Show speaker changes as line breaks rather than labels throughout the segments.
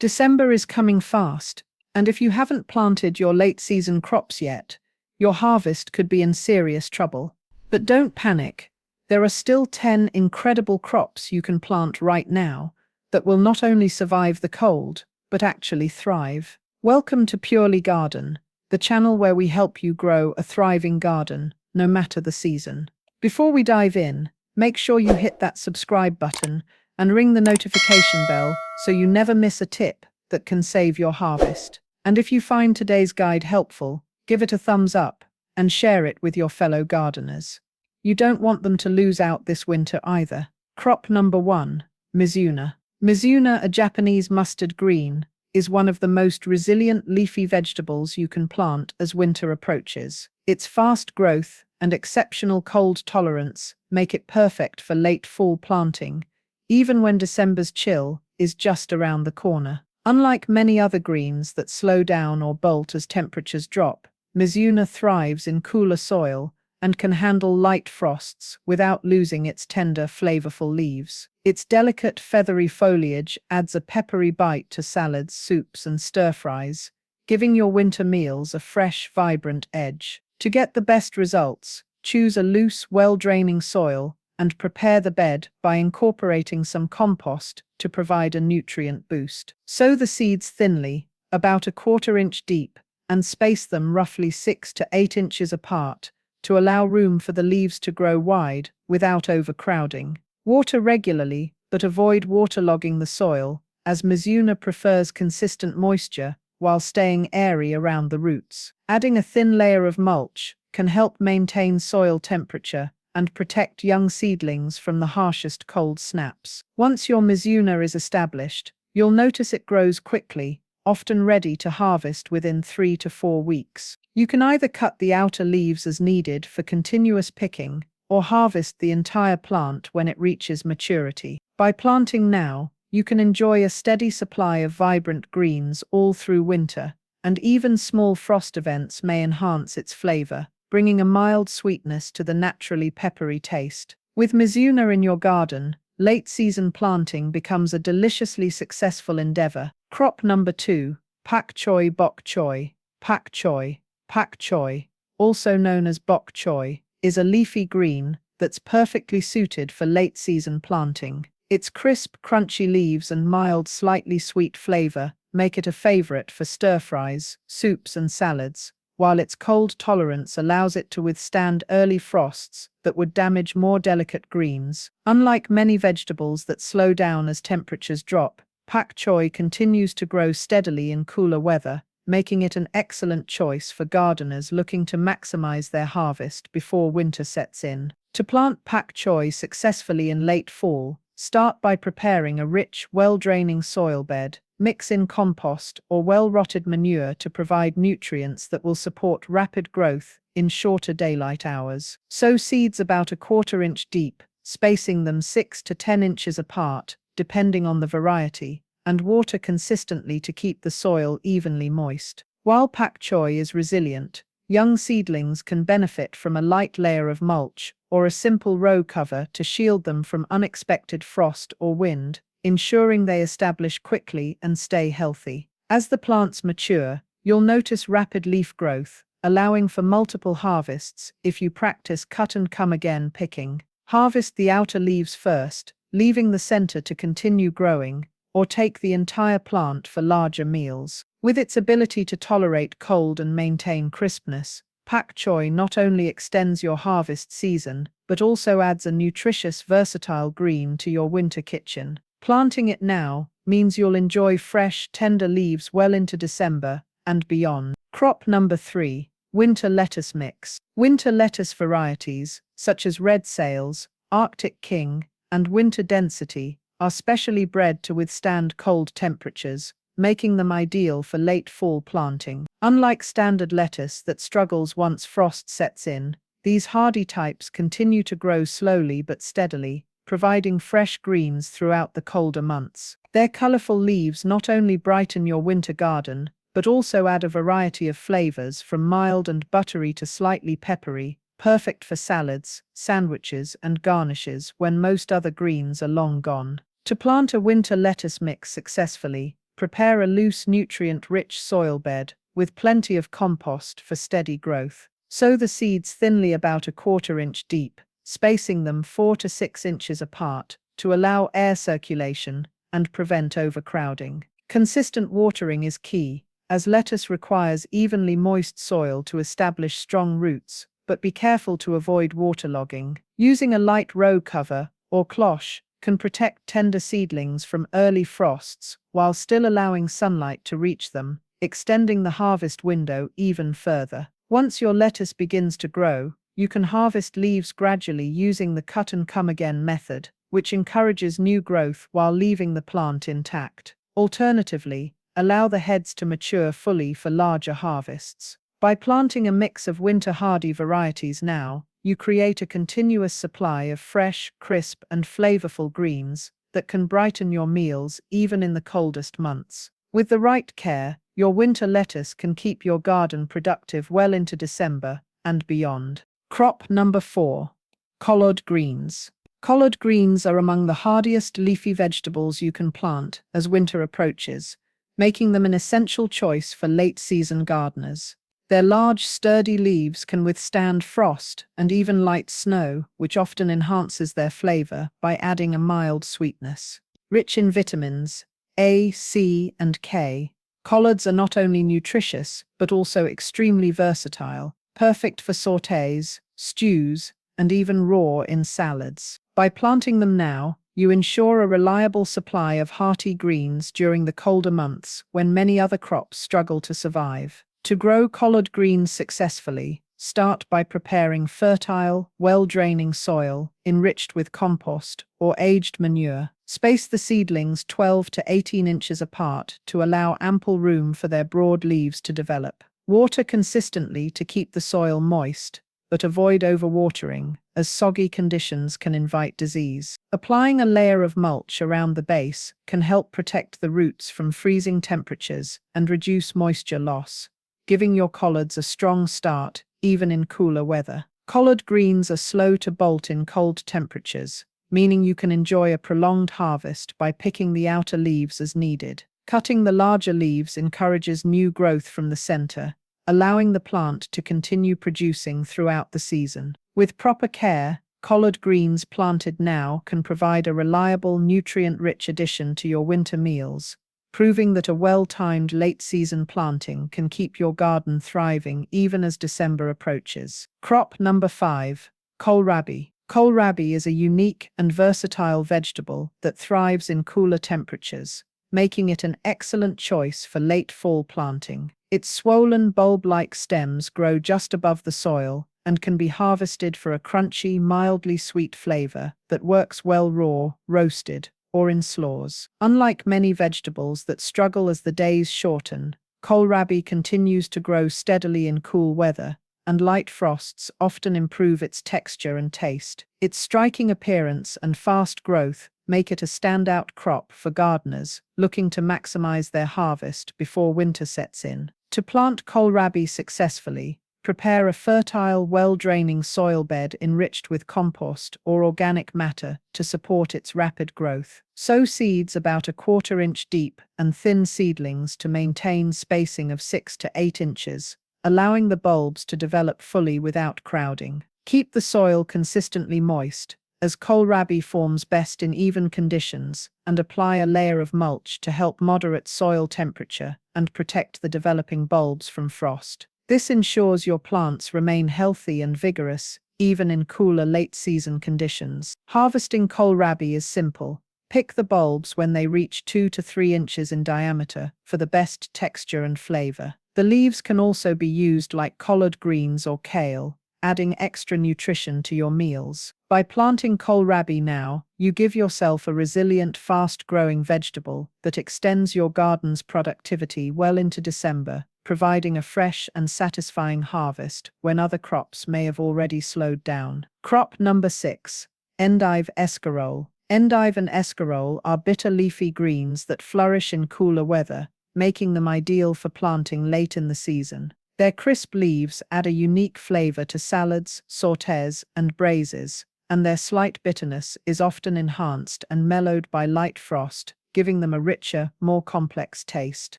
December is coming fast, and if you haven't planted your late-season crops yet, your harvest could be in serious trouble. But don't panic. There are still 10 incredible crops you can plant right now that will not only survive the cold, but actually thrive. Welcome to Purely Garden, the channel where we help you grow a thriving garden, no matter the season. Before we dive in, make sure you hit that subscribe button and ring the notification bell so you never miss a tip that can save your harvest. And if you find today's guide helpful, give it a thumbs up and share it with your fellow gardeners. You don't want them to lose out this winter either. Crop number 1, Mizuna. Mizuna, a Japanese mustard green, is one of the most resilient leafy vegetables you can plant as winter approaches. Its fast growth and exceptional cold tolerance make it perfect for late fall planting, even when December's chill is just around the corner. Unlike many other greens that slow down or bolt as temperatures drop, Mizuna thrives in cooler soil and can handle light frosts without losing its tender, flavorful leaves. Its delicate, feathery foliage adds a peppery bite to salads, soups, and stir-fries, giving your winter meals a fresh, vibrant edge. To get the best results, choose a loose, well-draining soil and prepare the bed by incorporating some compost to provide a nutrient boost. Sow the seeds thinly, about a 1/4 inch deep, and space them roughly 6 to 8 inches apart to allow room for the leaves to grow wide without overcrowding. Water regularly, but avoid waterlogging the soil, as Mizuna prefers consistent moisture while staying airy around the roots. Adding a thin layer of mulch can help maintain soil temperature and protect young seedlings from the harshest cold snaps. Once your Mizuna is established, you'll notice it grows quickly, often ready to harvest within 3 to 4 weeks. You can either cut the outer leaves as needed for continuous picking, or harvest the entire plant when it reaches maturity. By planting now, you can enjoy a steady supply of vibrant greens all through winter, and even small frost events may enhance its flavor, bringing a mild sweetness to the naturally peppery taste. With Mizuna in your garden, late-season planting becomes a deliciously successful endeavor. Crop number 2, Pak Choi Bok Choy. Pak Choi. Pak Choi, also known as bok choy, is a leafy green that's perfectly suited for late-season planting. Its crisp, crunchy leaves and mild, slightly sweet flavor make it a favorite for stir-fries, soups, and salads, while its cold tolerance allows it to withstand early frosts that would damage more delicate greens. Unlike many vegetables that slow down as temperatures drop, pak choi continues to grow steadily in cooler weather, making it an excellent choice for gardeners looking to maximize their harvest before winter sets in. To plant pak choi successfully in late fall, start by preparing a rich, well-draining soil bed. Mix in compost or well-rotted manure to provide nutrients that will support rapid growth in shorter daylight hours. Sow seeds about a 1/4 inch deep, spacing them 6 to 10 inches apart, depending on the variety, and water consistently to keep the soil evenly moist. While pak choi is resilient, young seedlings can benefit from a light layer of mulch or a simple row cover to shield them from unexpected frost or wind, ensuring they establish quickly and stay healthy. As the plants mature, you'll notice rapid leaf growth, allowing for multiple harvests if you practice cut-and-come-again picking. Harvest the outer leaves first, leaving the center to continue growing, or take the entire plant for larger meals. With its ability to tolerate cold and maintain crispness, pak choi not only extends your harvest season, but also adds a nutritious, versatile green to your winter kitchen. Planting it now means you'll enjoy fresh, tender leaves well into December and beyond. Crop number 3, winter lettuce mix. Winter lettuce varieties, such as red sails, Arctic king, and winter density, are specially bred to withstand cold temperatures, making them ideal for late fall planting. Unlike standard lettuce that struggles once frost sets in, these hardy types continue to grow slowly but steadily, providing fresh greens throughout the colder months. Their colorful leaves not only brighten your winter garden, but also add a variety of flavors from mild and buttery to slightly peppery, perfect for salads, sandwiches, and garnishes when most other greens are long gone. To plant a winter lettuce mix successfully, Prepare a loose, nutrient-rich soil bed with plenty of compost for steady growth. Sow the seeds thinly about a quarter-inch deep, spacing them 4 to 6 inches apart to allow air circulation and prevent overcrowding. Consistent watering is key, as lettuce requires evenly moist soil to establish strong roots, but be careful to avoid waterlogging. Using a light row cover or cloche can protect tender seedlings from early frosts while still allowing sunlight to reach them, extending the harvest window even further. Once your lettuce begins to grow, you can harvest leaves gradually using the cut and come again method, which encourages new growth while leaving the plant intact. Alternatively, allow the heads to mature fully for larger harvests. By planting a mix of winter-hardy varieties now, you create a continuous supply of fresh, crisp, and flavorful greens that can brighten your meals even in the coldest months. With the right care, your winter lettuce can keep your garden productive well into December and beyond. Crop number 4. Collard greens. Collard greens are among the hardiest leafy vegetables you can plant as winter approaches, making them an essential choice for late-season gardeners. Their large, sturdy leaves can withstand frost and even light snow, which often enhances their flavor by adding a mild sweetness. Rich in vitamins A, C, and K, collards are not only nutritious, but also extremely versatile, perfect for sautés, stews, and even raw in salads. By planting them now, you ensure a reliable supply of hearty greens during the colder months when many other crops struggle to survive. To grow collard greens successfully, start by preparing fertile, well-draining soil enriched with compost or aged manure. Space the seedlings 12 to 18 inches apart to allow ample room for their broad leaves to develop. Water consistently to keep the soil moist, but avoid overwatering, as soggy conditions can invite disease. Applying a layer of mulch around the base can help protect the roots from freezing temperatures and reduce moisture loss, giving your collards a strong start even in cooler weather. Collard greens are slow to bolt in cold temperatures, meaning you can enjoy a prolonged harvest by picking the outer leaves as needed. Cutting the larger leaves encourages new growth from the center, allowing the plant to continue producing throughout the season. With proper care, collard greens planted now can provide a reliable, nutrient-rich addition to your winter meals, proving that a well-timed late-season planting can keep your garden thriving even as December approaches. Crop number 5. Kohlrabi. Kohlrabi is a unique and versatile vegetable that thrives in cooler temperatures, making it an excellent choice for late fall planting. Its swollen bulb-like stems grow just above the soil and can be harvested for a crunchy, mildly sweet flavor that works well raw, roasted, or in slaws. Unlike many vegetables that struggle as the days shorten, kohlrabi continues to grow steadily in cool weather, and light frosts often improve its texture and taste. Its striking appearance and fast growth make it a standout crop for gardeners looking to maximize their harvest before winter sets in. To plant kohlrabi successfully, prepare a fertile, well-draining soil bed enriched with compost or organic matter to support its rapid growth. Sow seeds about a quarter-inch deep and thin seedlings to maintain spacing of 6 to 8 inches, allowing the bulbs to develop fully without crowding. Keep the soil consistently moist, as kohlrabi forms best in even conditions, and apply a layer of mulch to help moderate soil temperature and protect the developing bulbs from frost. This ensures your plants remain healthy and vigorous, even in cooler late-season conditions. Harvesting kohlrabi is simple. Pick the bulbs when they reach 2 to 3 inches in diameter for the best texture and flavor. The leaves can also be used like collard greens or kale, adding extra nutrition to your meals. By planting kohlrabi now, you give yourself a resilient, fast-growing vegetable that extends your garden's productivity well into December, providing a fresh and satisfying harvest when other crops may have already slowed down. Crop number 6. Endive escarole. Endive and escarole are bitter leafy greens that flourish in cooler weather, making them ideal for planting late in the season. Their crisp leaves add a unique flavor to salads, sautés, and braises, and their slight bitterness is often enhanced and mellowed by light frost, giving them a richer, more complex taste.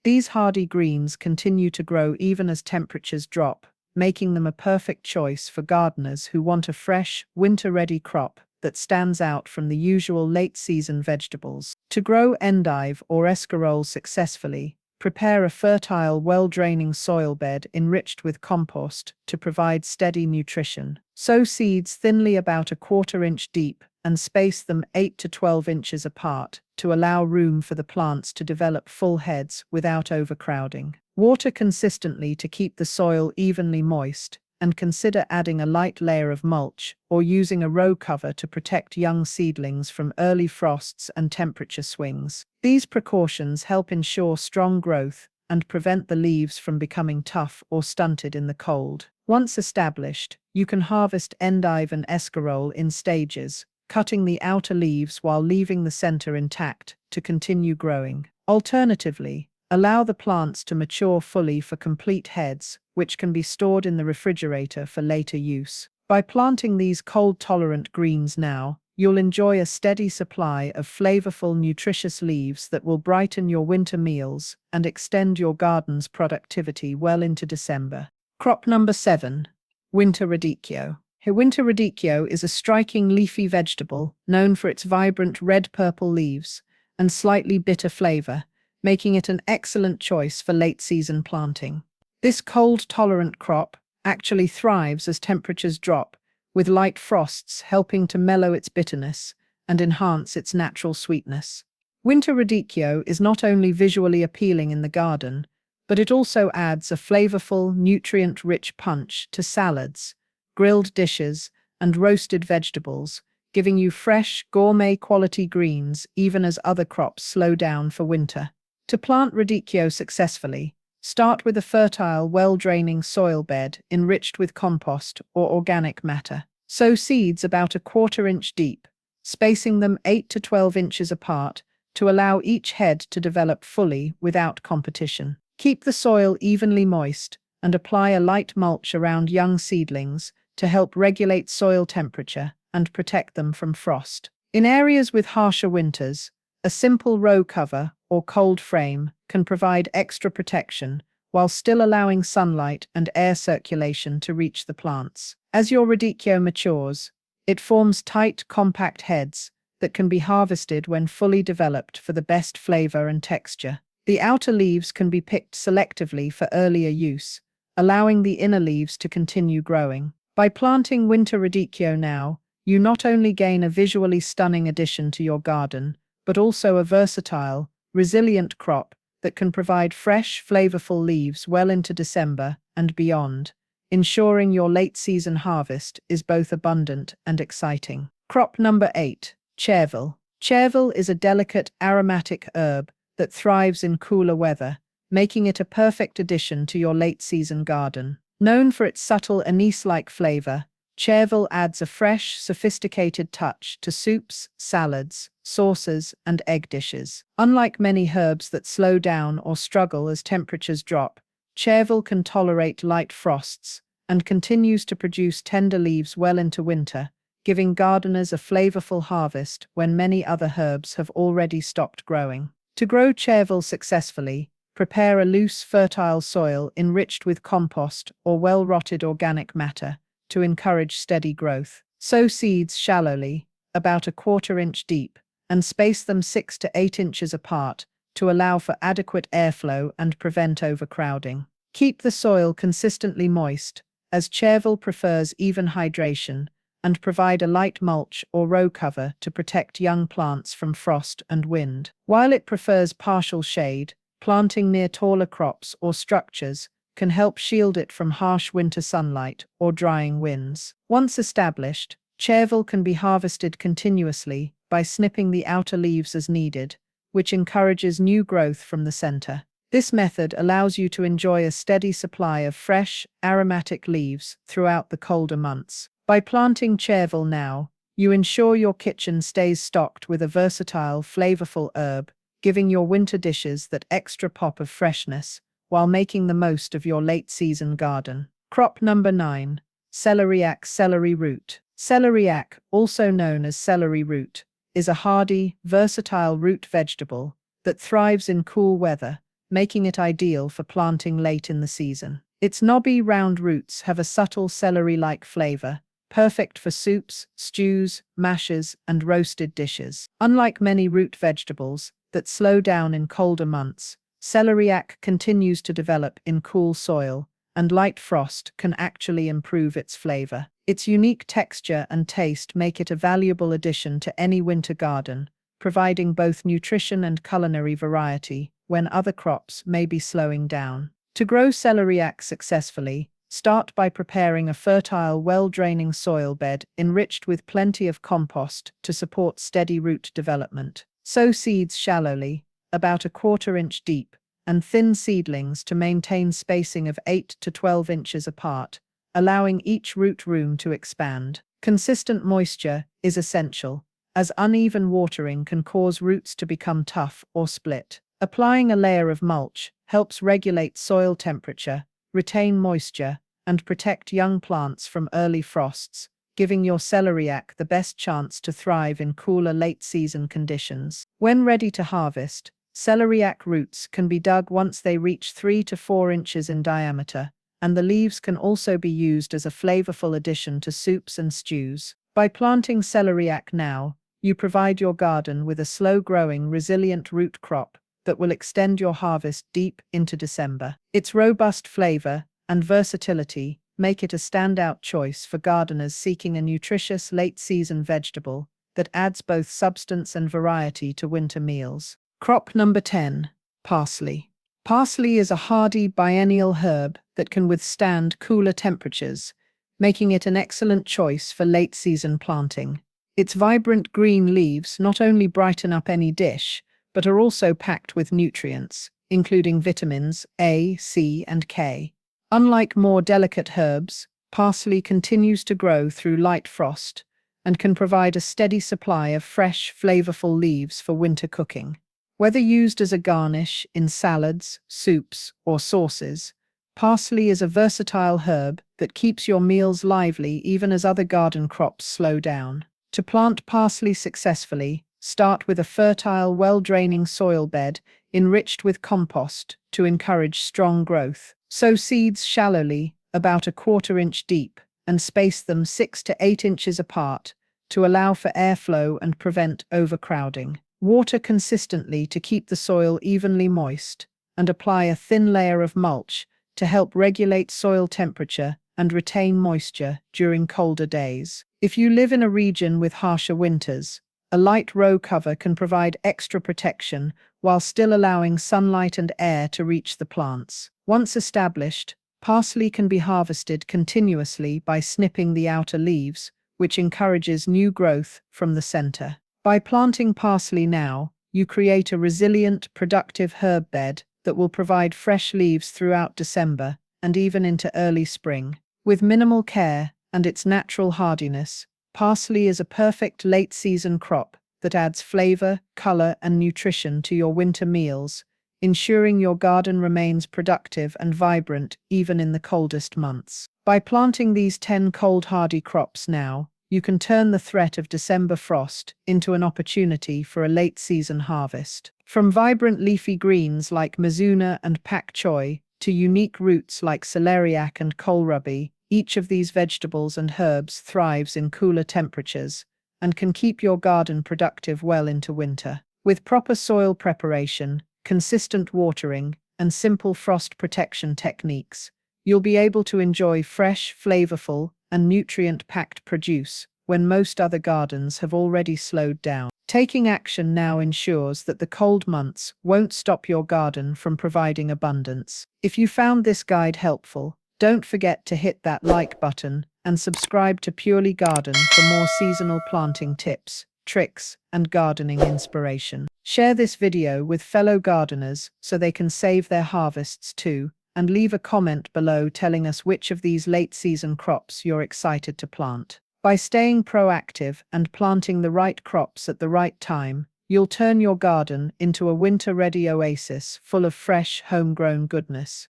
These hardy greens continue to grow even as temperatures drop, making them a perfect choice for gardeners who want a fresh, winter-ready crop that stands out from the usual late-season vegetables. To grow endive or escarole successfully, prepare a fertile, well-draining soil bed enriched with compost to provide steady nutrition. Sow seeds thinly about a quarter-inch deep and space them 8 to 12 inches apart to allow room for the plants to develop full heads without overcrowding. Water consistently to keep the soil evenly moist, and consider adding a light layer of mulch or using a row cover to protect young seedlings from early frosts and temperature swings. These precautions help ensure strong growth and prevent the leaves from becoming tough or stunted in the cold. Once established, you can harvest endive and escarole in stages, cutting the outer leaves while leaving the center intact to continue growing. Alternatively, allow the plants to mature fully for complete heads, which can be stored in the refrigerator for later use. By planting these cold-tolerant greens now, you'll enjoy a steady supply of flavorful, nutritious leaves that will brighten your winter meals and extend your garden's productivity well into December. Crop number 7. Winter radicchio. Winter radicchio is a striking leafy vegetable known for its vibrant red-purple leaves and slightly bitter flavor, making it an excellent choice for late-season planting. This cold-tolerant crop actually thrives as temperatures drop, with light frosts helping to mellow its bitterness and enhance its natural sweetness. Winter radicchio is not only visually appealing in the garden, but it also adds a flavorful, nutrient-rich punch to salads, grilled dishes, and roasted vegetables, giving you fresh, gourmet-quality greens even as other crops slow down for winter. To plant radicchio successfully, start with a fertile, well-draining soil bed enriched with compost or organic matter. Sow seeds about a quarter-inch deep, spacing them 8 to 12 inches apart to allow each head to develop fully without competition. Keep the soil evenly moist and apply a light mulch around young seedlings to help regulate soil temperature and protect them from frost. In areas with harsher winters, a simple row cover or cold frame can provide extra protection while still allowing sunlight and air circulation to reach the plants. As your radicchio matures, it forms tight, compact heads that can be harvested when fully developed for the best flavor and texture. The outer leaves can be picked selectively for earlier use, allowing the inner leaves to continue growing. By planting winter radicchio now, you not only gain a visually stunning addition to your garden, but also a versatile, resilient crop that can provide fresh, flavorful leaves well into December and beyond, ensuring your late-season harvest is both abundant and exciting. Crop number 8. Chervil. Chervil is a delicate, aromatic herb that thrives in cooler weather, making it a perfect addition to your late-season garden. Known for its subtle anise-like flavor, chervil adds a fresh, sophisticated touch to soups, salads, sauces, and egg dishes. Unlike many herbs that slow down or struggle as temperatures drop, chervil can tolerate light frosts and continues to produce tender leaves well into winter, giving gardeners a flavorful harvest when many other herbs have already stopped growing. To grow chervil successfully, prepare a loose, fertile soil enriched with compost or well-rotted organic matter to encourage steady growth. Sow seeds shallowly, about a quarter-inch deep, and space them 6 to 8 inches apart to allow for adequate airflow and prevent overcrowding. Keep the soil consistently moist, as chervil prefers even hydration, and provide a light mulch or row cover to protect young plants from frost and wind. While it prefers partial shade, planting near taller crops or structures can help shield it from harsh winter sunlight or drying winds. Once established, chervil can be harvested continuously by snipping the outer leaves as needed, which encourages new growth from the center. This method allows you to enjoy a steady supply of fresh, aromatic leaves throughout the colder months. By planting chervil now, you ensure your kitchen stays stocked with a versatile, flavorful herb, giving your winter dishes that extra pop of freshness while making the most of your late-season garden. Crop number 9. Celeriac celery root. Celeriac, also known as celery root, is a hardy, versatile root vegetable that thrives in cool weather, making it ideal for planting late in the season. Its knobby, round roots have a subtle celery-like flavor, perfect for soups, stews, mashes, and roasted dishes. Unlike many root vegetables that slow down in colder months, celeriac continues to develop in cool soil, and light frost can actually improve its flavor. Its unique texture and taste make it a valuable addition to any winter garden, providing both nutrition and culinary variety when other crops may be slowing down. To grow celeriac successfully, start by preparing a fertile, well-draining soil bed enriched with plenty of compost to support steady root development. Sow seeds shallowly, about a quarter-inch deep, and thin seedlings to maintain spacing of 8 to 12 inches apart, allowing each root room to expand. Consistent moisture is essential, as uneven watering can cause roots to become tough or split. Applying a layer of mulch helps regulate soil temperature, retain moisture, and protect young plants from early frosts, giving your celeriac the best chance to thrive in cooler late-season conditions. When ready to harvest, celeriac roots can be dug once they reach 3 to 4 inches in diameter, and the leaves can also be used as a flavorful addition to soups and stews. By planting celeriac now, you provide your garden with a slow-growing, resilient root crop that will extend your harvest deep into December. Its robust flavor and versatility make it a standout choice for gardeners seeking a nutritious late-season vegetable that adds both substance and variety to winter meals. Crop number 10. Parsley. Parsley is a hardy biennial herb that can withstand cooler temperatures, making it an excellent choice for late-season planting. Its vibrant green leaves not only brighten up any dish, but are also packed with nutrients, including vitamins A, C, and K. Unlike more delicate herbs, parsley continues to grow through light frost and can provide a steady supply of fresh, flavorful leaves for winter cooking. Whether used as a garnish in salads, soups, or sauces, parsley is a versatile herb that keeps your meals lively even as other garden crops slow down. To plant parsley successfully, start with a fertile, well-draining soil bed enriched with compost to encourage strong growth. Sow seeds shallowly, about a quarter-inch deep, and space them 6 to 8 inches apart to allow for airflow and prevent overcrowding. Water consistently to keep the soil evenly moist, and apply a thin layer of mulch to help regulate soil temperature and retain moisture during colder days. If you live in a region with harsher winters, a light row cover can provide extra protection while still allowing sunlight and air to reach the plants. Once established, parsley can be harvested continuously by snipping the outer leaves, which encourages new growth from the center. By planting parsley now, you create a resilient, productive herb bed that will provide fresh leaves throughout December and even into early spring. With minimal care and its natural hardiness, parsley is a perfect late-season crop that adds flavor, color, and nutrition to your winter meals, ensuring your garden remains productive and vibrant even in the coldest months. By planting these 10 cold-hardy crops now, you can turn the threat of December frost into an opportunity for a late-season harvest. From vibrant leafy greens like mizuna and pak choi to unique roots like celeriac and kohlrabi, each of these vegetables and herbs thrives in cooler temperatures and can keep your garden productive well into winter. With proper soil preparation, consistent watering, and simple frost protection techniques, you'll be able to enjoy fresh, flavorful, and nutrient-packed produce when most other gardens have already slowed down. Taking action now ensures that the cold months won't stop your garden from providing abundance. If you found this guide helpful, don't forget to hit that like button and subscribe to Purely Garden for more seasonal planting tips, tricks, and gardening inspiration. Share this video with fellow gardeners so they can save their harvests too, and leave a comment below telling us which of these late-season crops you're excited to plant. By staying proactive and planting the right crops at the right time, you'll turn your garden into a winter-ready oasis full of fresh, homegrown goodness.